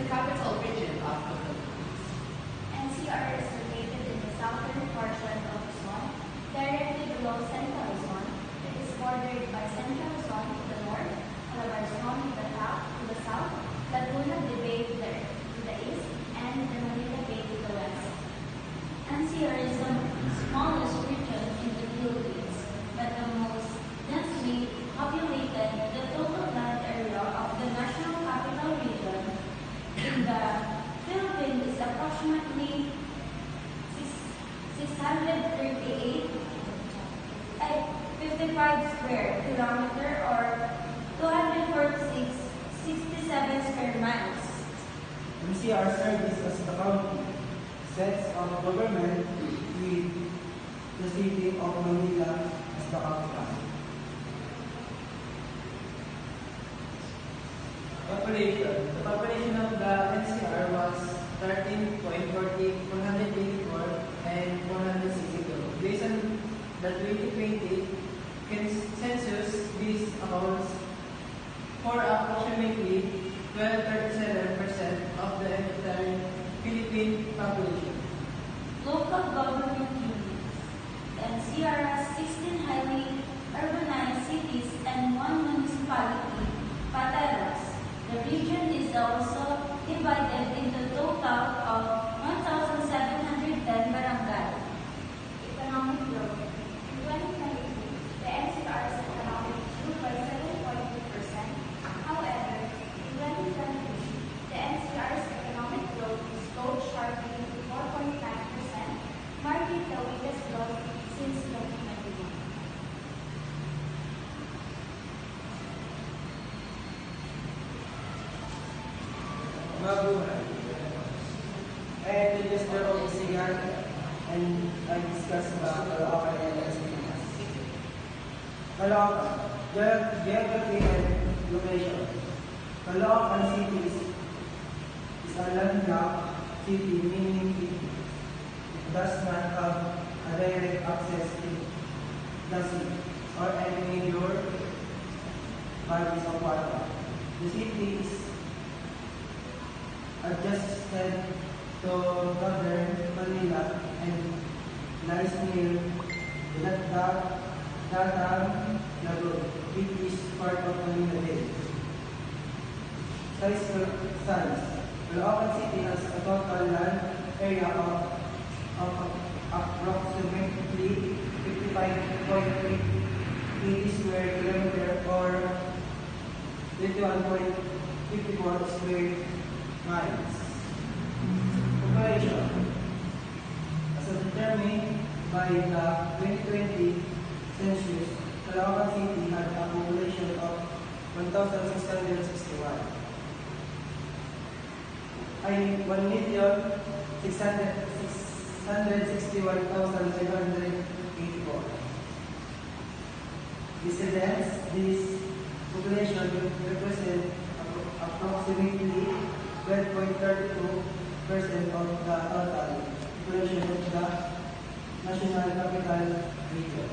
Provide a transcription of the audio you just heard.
capital region of the Philippines? NCR is located in the southern portion of Luzon, directly below Central Luzon. It is bordered by Central Luzon to the north, Calabarzon to the south, Laguna de Bay to the east, and the Manila Bay to the west. NCR is the smallest region in the Philippines, but the most densely populated. The total land area of the National Capital Region in the Philippines is approximately 638 55 square kilometer or 267 square miles. NCR serves as the county sets of government with the city of Manila as the capital. Population. The population of the NCR was 184 and 462. Based on the 2020 census, this accounts for approximately 12.37% of the entire Philippine population. Local government units. The NCR has 16 highly urbanized cities and one municipality, Pateros. The region is also divided into a total of 1,710 barangays. Economic growth. In 2022, the NCR's economic grew by 7.2%. However, in 2023, the NCR's economic growth slowed sharply to 4.9%, marking the weakest growth since 2021. Mabuhay. I am the Mr. Ogisigan and I discuss about Caloocan and Las Piñas. Caloocan, geography and location. Caloocan City is a landlocked city, meaning it does not have a direct access to the sea or any major bodies of water. The city is adjusted to northern Manila and lies near the Datang Lagoon, which is part of Manila Bay. Size. Caloocan City has a total land area of approximately 55.80 square kilometer or 21.54 square miles. Population. As determined by the 2020 census, Caloocan City had a population of 1,661. 1,661,584. Residents, this population represent approximately 12.32% of the total population of the National Capital Region.